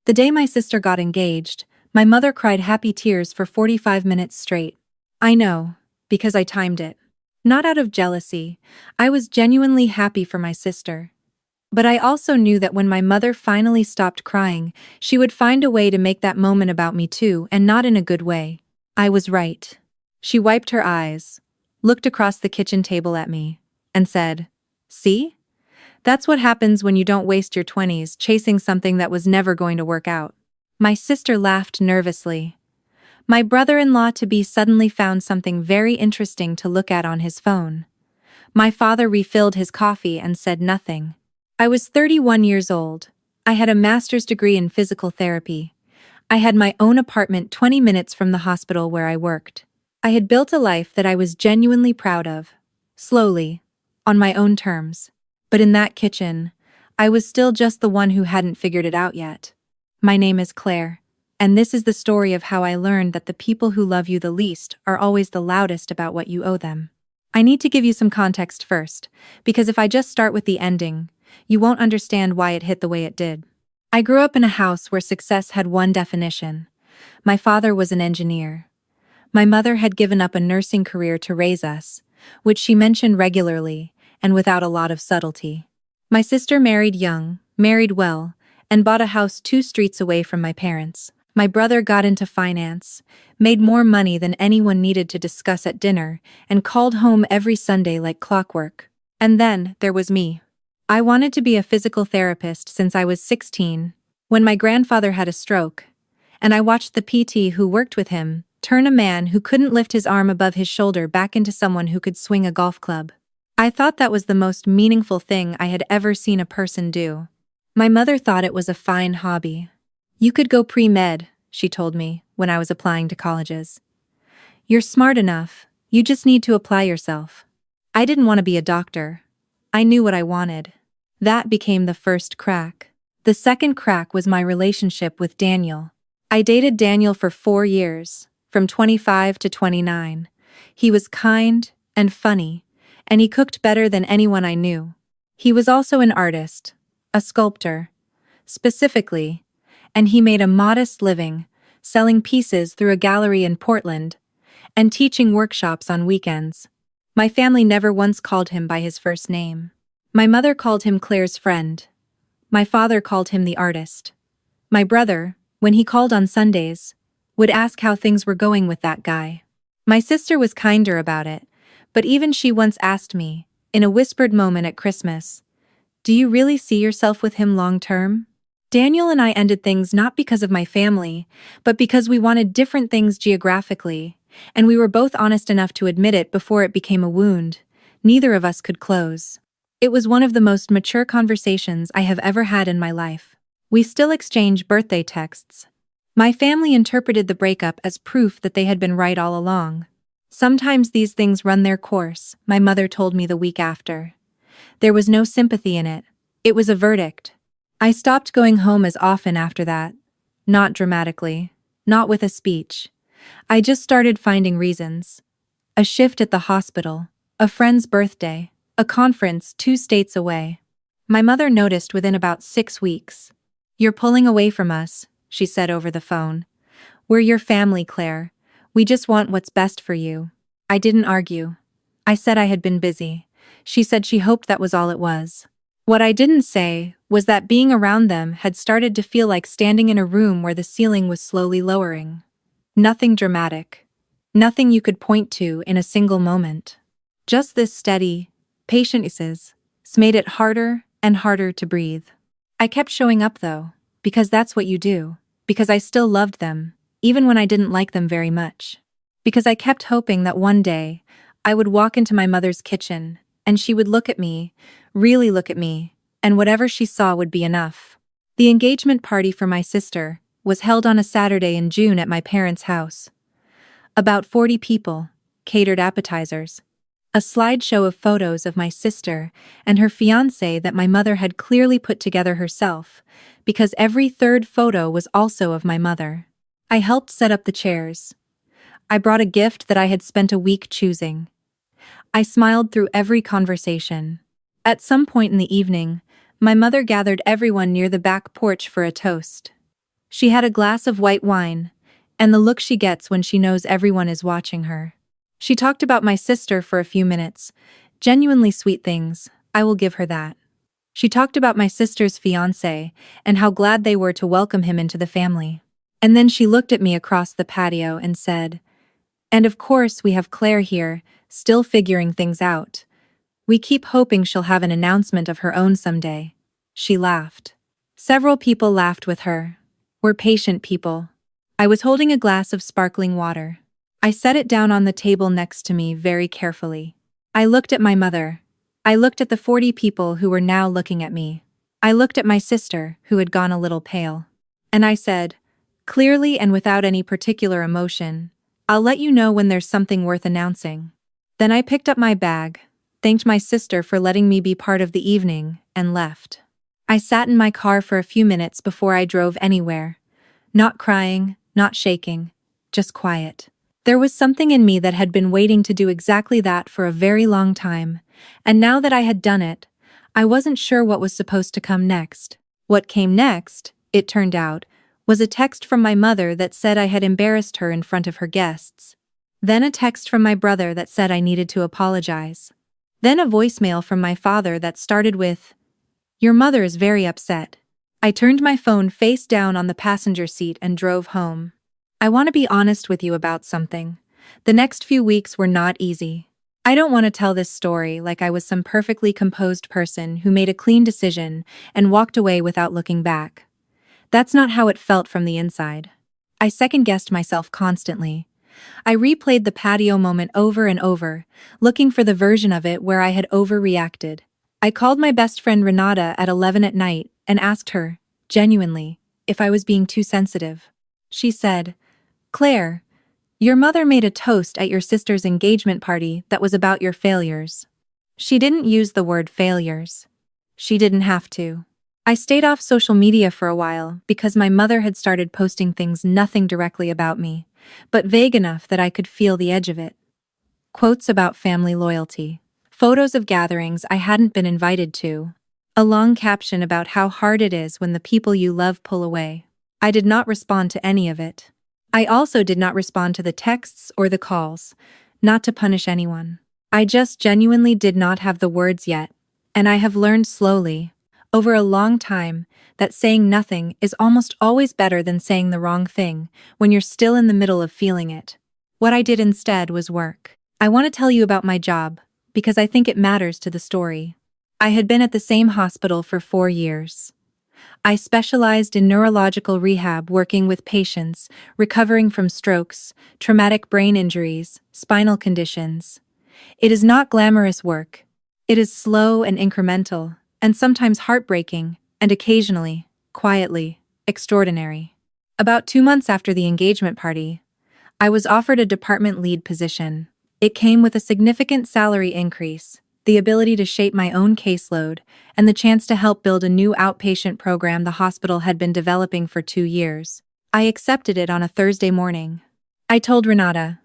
The day my sister got engaged, my mother cried happy tears for 45 minutes straight. I know, because I timed it. Not out of jealousy, I was genuinely happy for my sister. But I also knew that when my mother finally stopped crying, she would find a way to make that moment about me too, and not in a good way. I was right. She wiped her eyes, looked across the kitchen table at me, and said, "See? That's what happens when you don't waste your 20s chasing something that was never going to work out." My sister laughed nervously. My brother-in-law-to-be suddenly found something very interesting to look at on his phone. My father refilled his coffee and said nothing. I was 31 years old. I had a master's degree in physical therapy. I had my own apartment 20 minutes from the hospital where I worked. I had built a life that I was genuinely proud of. Slowly, on my own terms. But in that kitchen, I was still just the one who hadn't figured it out yet. My name is Claire, and this is the story of how I learned that the people who love you the least are always the loudest about what you owe them. I need to give you some context first, because if I just start with the ending, you won't understand why it hit the way it did. I grew up in a house where success had one definition. My father was an engineer. My mother had given up a nursing career to raise us, which she mentioned regularly, and without a lot of subtlety. My sister married young, married well, and bought a house 2 streets away from my parents. My brother got into finance, made more money than anyone needed to discuss at dinner, and called home every Sunday like clockwork. And then there was me. I wanted to be a physical therapist since I was 16, when my grandfather had a stroke, and I watched the PT who worked with him turn a man who couldn't lift his arm above his shoulder back into someone who could swing a golf club. I thought that was the most meaningful thing I had ever seen a person do. My mother thought it was a fine hobby. "You could go pre-med," she told me, when I was applying to colleges. "You're smart enough, you just need to apply yourself." I didn't want to be a doctor. I knew what I wanted. That became the first crack. The second crack was my relationship with Daniel. I dated Daniel for 4 years, from 25 to 29. He was kind and funny, and he cooked better than anyone I knew. He was also an artist, a sculptor, specifically, and he made a modest living, selling pieces through a gallery in Portland, and teaching workshops on weekends. My family never once called him by his first name. My mother called him Claire's friend. My father called him the artist. My brother, when he called on Sundays, would ask how things were going with that guy. My sister was kinder about it, but even she once asked me, in a whispered moment at Christmas, "Do you really see yourself with him long term?" Daniel and I ended things not because of my family, but because we wanted different things geographically, and we were both honest enough to admit it before it became a wound neither of us could close. It was one of the most mature conversations I have ever had in my life. We still exchange birthday texts. My family interpreted the breakup as proof that they had been right all along. "Sometimes these things run their course," my mother told me the week after. There was no sympathy in it. It was a verdict. I stopped going home as often after that. Not dramatically. Not with a speech. I just started finding reasons. A shift at the hospital. A friend's birthday. A conference 2 states away. My mother noticed within about 6 weeks. "You're pulling away from us," she said over the phone. "We're your family, Claire. We just want what's best for you." I didn't argue. I said I had been busy. She said she hoped that was all it was. What I didn't say was that being around them had started to feel like standing in a room where the ceiling was slowly lowering. Nothing dramatic. Nothing you could point to in a single moment. Just this steady, patient ease made it harder and harder to breathe. I kept showing up though, because that's what you do, because I still loved them, even when I didn't like them very much. Because I kept hoping that one day, I would walk into my mother's kitchen, and she would look at me, really look at me, and whatever she saw would be enough. The engagement party for my sister was held on a Saturday in June at my parents' house. About 40 people, catered appetizers. A slideshow of photos of my sister and her fiancé that my mother had clearly put together herself, because every third photo was also of my mother. I helped set up the chairs. I brought a gift that I had spent a week choosing. I smiled through every conversation. At some point in the evening, my mother gathered everyone near the back porch for a toast. She had a glass of white wine, and the look she gets when she knows everyone is watching her. She talked about my sister for a few minutes. Genuinely sweet things, I will give her that. She talked about my sister's fiancé and how glad they were to welcome him into the family. And then she looked at me across the patio and said, "And of course we have Claire here, still figuring things out. We keep hoping she'll have an announcement of her own someday." She laughed. Several people laughed with her. We're patient people. I was holding a glass of sparkling water. I set it down on the table next to me very carefully. I looked at my mother. I looked at the 40 people who were now looking at me. I looked at my sister, who had gone a little pale. And I said, clearly and without any particular emotion, "I'll let you know when there's something worth announcing." Then I picked up my bag, thanked my sister for letting me be part of the evening, and left. I sat in my car for a few minutes before I drove anywhere. Not crying, not shaking, just quiet. There was something in me that had been waiting to do exactly that for a very long time, and now that I had done it, I wasn't sure what was supposed to come next. What came next, it turned out, was a text from my mother that said I had embarrassed her in front of her guests. Then a text from my brother that said I needed to apologize. Then a voicemail from my father that started with, "Your mother is very upset." I turned my phone face down on the passenger seat and drove home. I want to be honest with you about something. The next few weeks were not easy. I don't want to tell this story like I was some perfectly composed person who made a clean decision and walked away without looking back. That's not how it felt from the inside. I second-guessed myself constantly. I replayed the patio moment over and over, looking for the version of it where I had overreacted. I called my best friend Renata at 11 at night and asked her, genuinely, if I was being too sensitive. She said, "Claire, your mother made a toast at your sister's engagement party that was about your failures." She didn't use the word failures. She didn't have to. I stayed off social media for a while because my mother had started posting things nothing directly about me, but vague enough that I could feel the edge of it. Quotes about family loyalty. Photos of gatherings I hadn't been invited to. A long caption about how hard it is when the people you love pull away. I did not respond to any of it. I also did not respond to the texts or the calls, not to punish anyone. I just genuinely did not have the words yet, and I have learned slowly, over a long time, that saying nothing is almost always better than saying the wrong thing when you're still in the middle of feeling it. What I did instead was work. I want to tell you about my job, because I think it matters to the story. I had been at the same hospital for 4 years. I specialized in neurological rehab, working with patients recovering from strokes, traumatic brain injuries, spinal conditions. It is not glamorous work. It is slow and incremental, and sometimes heartbreaking, and occasionally, quietly, extraordinary. About 2 months after the engagement party, I was offered a department lead position. It came with a significant salary increase, the ability to shape my own caseload, and the chance to help build a new outpatient program the hospital had been developing for 2 years. I accepted it on a Thursday morning. I told Renata.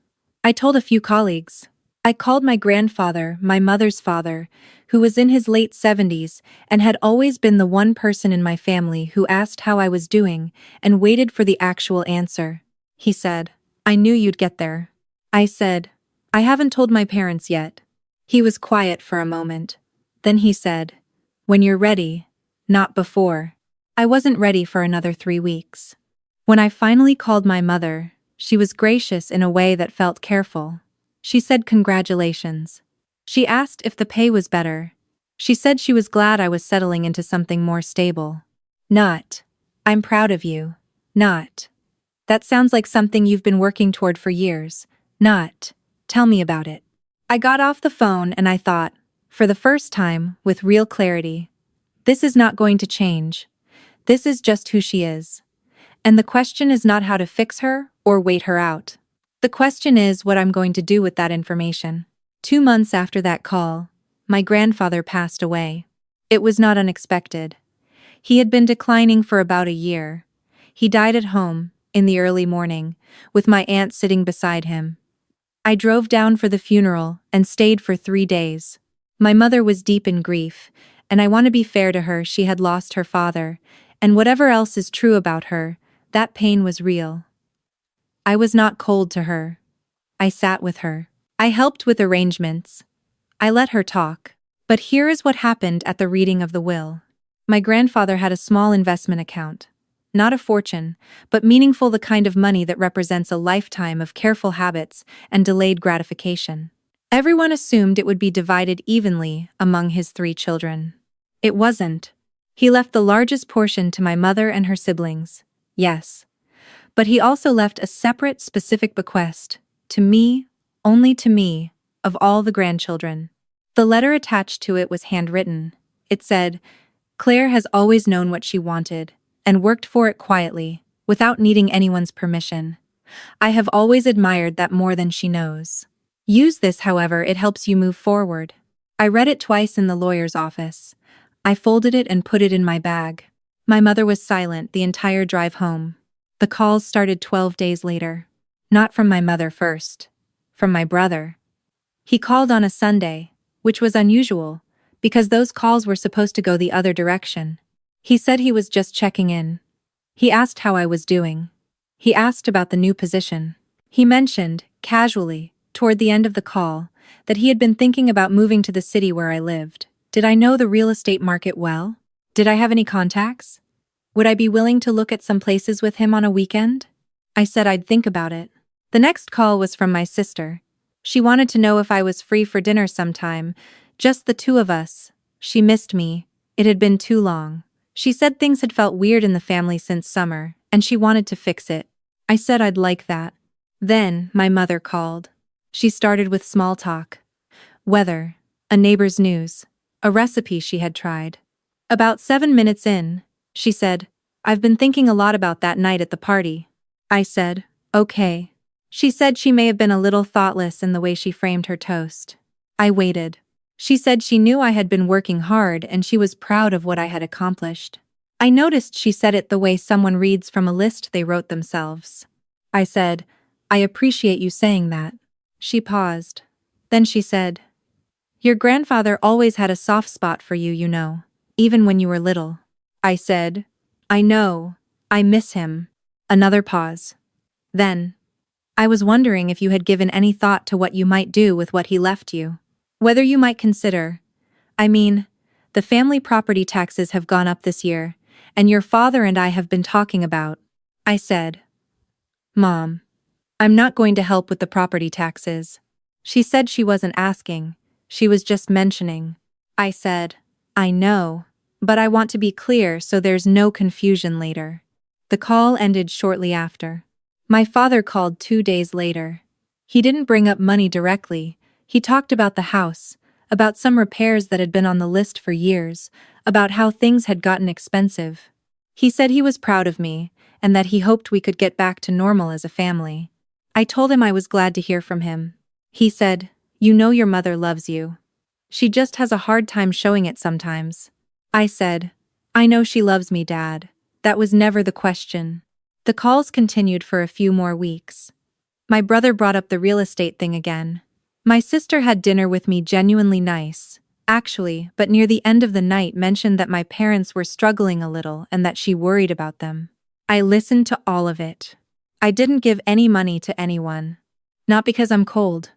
I told a few colleagues. I called my grandfather, my mother's father, who was in his late 70s and had always been the one person in my family who asked how I was doing and waited for the actual answer. He said, "I knew you'd get there." I said, "I haven't told my parents yet." He was quiet for a moment. Then he said, "When you're ready, not before." I wasn't ready for another 3 weeks. When I finally called my mother, she was gracious in a way that felt careful. She said congratulations. She asked if the pay was better. She said she was glad I was settling into something more stable. Not, "I'm proud of you." Not, "That sounds like something you've been working toward for years." Not, "Tell me about it." I got off the phone and I thought, for the first time, with real clarity, this is not going to change. This is just who she is. And the question is not how to fix her or wait her out. The question is what I'm going to do with that information. 2 months after that call, my grandfather passed away. It was not unexpected. He had been declining for about a year. He died at home, in the early morning, with my aunt sitting beside him. I drove down for the funeral and stayed for 3 days. My mother was deep in grief, and I want to be fair to her, she had lost her father, and whatever else is true about her, That pain was real. I was not cold to her. I sat with her. I helped with arrangements. I let her talk. But here is what happened at the reading of the will. My grandfather had a small investment account. Not a fortune, but meaningful, the kind of money that represents a lifetime of careful habits and delayed gratification. Everyone assumed it would be divided evenly among his 3 children. It wasn't. He left the largest portion to my mother and her siblings, yes. But he also left a separate, specific bequest, to me, only to me, of all the grandchildren. The letter attached to it was handwritten. It said, "Claire has always known what she wanted, and worked for it quietly, without needing anyone's permission. I have always admired that more than she knows. Use this, however it helps you move forward." I read it twice in the lawyer's office. I folded it and put it in my bag. My mother was silent the entire drive home. The calls started 12 days later. Not from my mother first. From my brother. He called on a Sunday, which was unusual, because those calls were supposed to go the other direction. He said he was just checking in. He asked how I was doing. He asked about the new position. He mentioned, casually, toward the end of the call, that he had been thinking about moving to the city where I lived. Did I know the real estate market well? Did I have any contacts? Would I be willing to look at some places with him on a weekend? I said I'd think about it. The next call was from my sister. She wanted to know if I was free for dinner sometime, just the 2 of us. She missed me. It had been too long. She said things had felt weird in the family since summer, and she wanted to fix it. I said I'd like that. Then, my mother called. She started with small talk. Weather, a neighbor's news, a recipe she had tried. About 7 minutes in, she said, "I've been thinking a lot about that night at the party." I said, "Okay." She said she may have been a little thoughtless in the way she framed her toast. I waited. She said she knew I had been working hard and she was proud of what I had accomplished. I noticed she said it the way someone reads from a list they wrote themselves. I said, "I appreciate you saying that." She paused. Then she said, "Your grandfather always had a soft spot for you, you know, even when you were little." I said, "I know. I miss him." Another pause. Then, "I was wondering if you had given any thought to what you might do with what he left you. Whether you might consider, the family property taxes have gone up this year, and your father and I have been talking about." I said, "Mom, I'm not going to help with the property taxes." She said she wasn't asking, she was just mentioning. I said, "I know, but I want to be clear so there's no confusion later." The call ended shortly after. My father called 2 days later. He didn't bring up money directly. He talked about the house, about some repairs that had been on the list for years, about how things had gotten expensive. He said he was proud of me, and that he hoped we could get back to normal as a family. I told him I was glad to hear from him. He said, "You know your mother loves you. She just has a hard time showing it sometimes." I said, "I know she loves me, Dad. That was never the question." The calls continued for a few more weeks. My brother brought up the real estate thing again. My sister had dinner with me, genuinely nice, actually, but near the end of the night mentioned that my parents were struggling a little and that she worried about them. I listened to all of it. I didn't give any money to anyone. Not because I'm cold.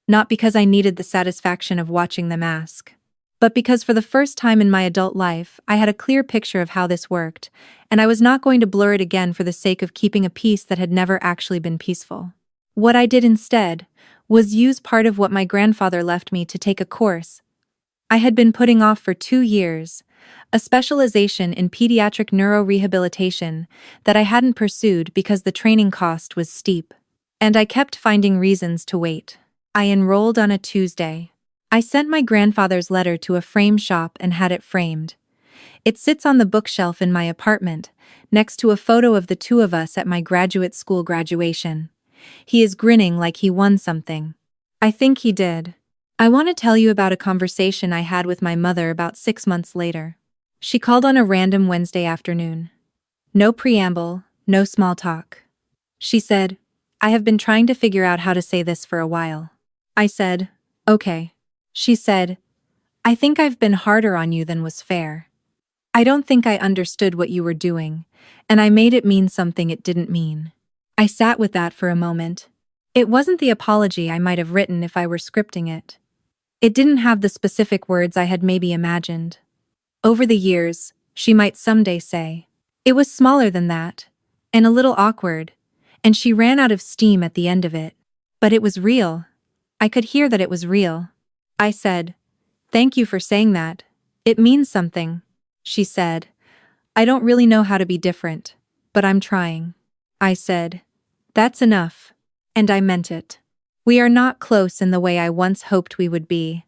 Not because I needed the satisfaction of watching them ask. But because for the first time in my adult life, I had a clear picture of how this worked, and I was not going to blur it again for the sake of keeping a peace that had never actually been peaceful. What I did instead was use part of what my grandfather left me to take a course I had been putting off for 2 years, a specialization in pediatric neurorehabilitation that I hadn't pursued because the training cost was steep. And I kept finding reasons to wait. I enrolled on a Tuesday. I sent my grandfather's letter to a frame shop and had it framed. It sits on the bookshelf in my apartment, next to a photo of the 2 of us at my graduate school graduation. He is grinning like he won something. I think he did. I want to tell you about a conversation I had with my mother about 6 months later. She called on a random Wednesday afternoon. No preamble, no small talk. She said, "I have been trying to figure out how to say this for a while." I said, "Okay." She said, "I think I've been harder on you than was fair." I don't think I understood what you were doing, and I made it mean something it didn't mean. I sat with that for a moment. It wasn't the apology I might have written if I were scripting it. It didn't have the specific words I had maybe imagined. Over the years, she might someday say. It was smaller than that, and a little awkward, and she ran out of steam at the end of it. But it was real. I could hear that it was real. I said, "Thank you for saying that. It means something." She said, "I don't really know how to be different, but I'm trying." I said, "That's enough." And I meant it. We are not close in the way I once hoped we would be.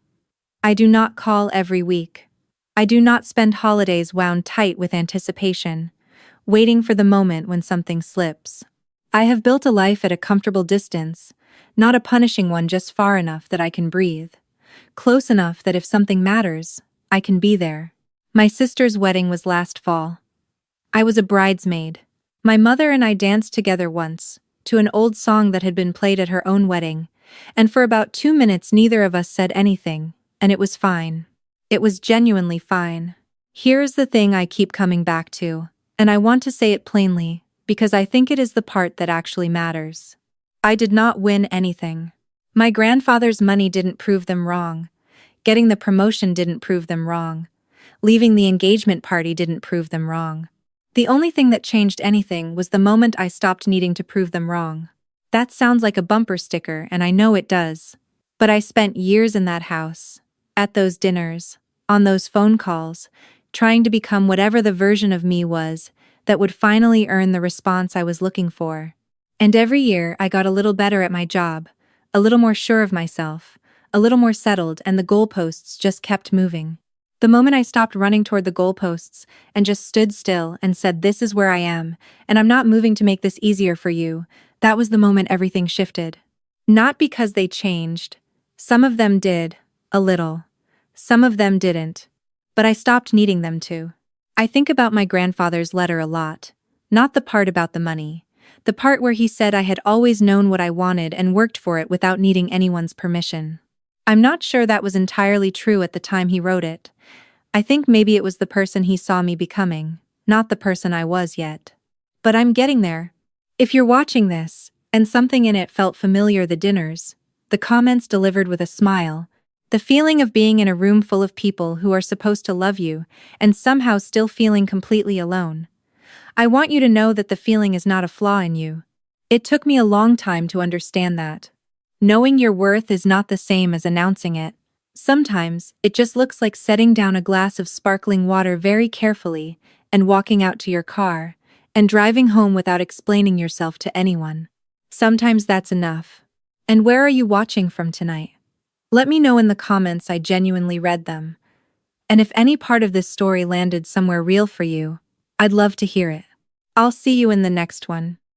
I do not call every week. I do not spend holidays wound tight with anticipation, waiting for the moment when something slips. I have built a life at a comfortable distance, not a punishing one, just far enough that I can breathe, close enough that if something matters, I can be there. My sister's wedding was last fall. I was a bridesmaid. My mother and I danced together once, to an old song that had been played at her own wedding, and for about 2 minutes neither of us said anything, and it was fine. It was genuinely fine. Here's the thing I keep coming back to, and I want to say it plainly, because I think it is the part that actually matters. I did not win anything. My grandfather's money didn't prove them wrong. Getting the promotion didn't prove them wrong. Leaving the engagement party didn't prove them wrong. The only thing that changed anything was the moment I stopped needing to prove them wrong. That sounds like a bumper sticker, and I know it does. But I spent years in that house, at those dinners, on those phone calls, trying to become whatever the version of me was that would finally earn the response I was looking for. And every year I got a little better at my job, a little more sure of myself, a little more settled, and the goalposts just kept moving. The moment I stopped running toward the goalposts and just stood still and said, "This is where I am, and I'm not moving to make this easier for you," that was the moment everything shifted. Not because they changed. Some of them did, a little. Some of them didn't. But I stopped needing them to. I think about my grandfather's letter a lot. Not the part about the money. The part where he said I had always known what I wanted and worked for it without needing anyone's permission. I'm not sure that was entirely true at the time he wrote it. I think maybe it was the person he saw me becoming, not the person I was yet. But I'm getting there. If you're watching this, and something in it felt familiar, the dinners, the comments delivered with a smile, the feeling of being in a room full of people who are supposed to love you, and somehow still feeling completely alone. I want you to know that the feeling is not a flaw in you. It took me a long time to understand that. Knowing your worth is not the same as announcing it. Sometimes, it just looks like setting down a glass of sparkling water very carefully and walking out to your car and driving home without explaining yourself to anyone. Sometimes that's enough. And where are you watching from tonight? Let me know in the comments. I genuinely read them. And if any part of this story landed somewhere real for you, I'd love to hear it. I'll see you in the next one.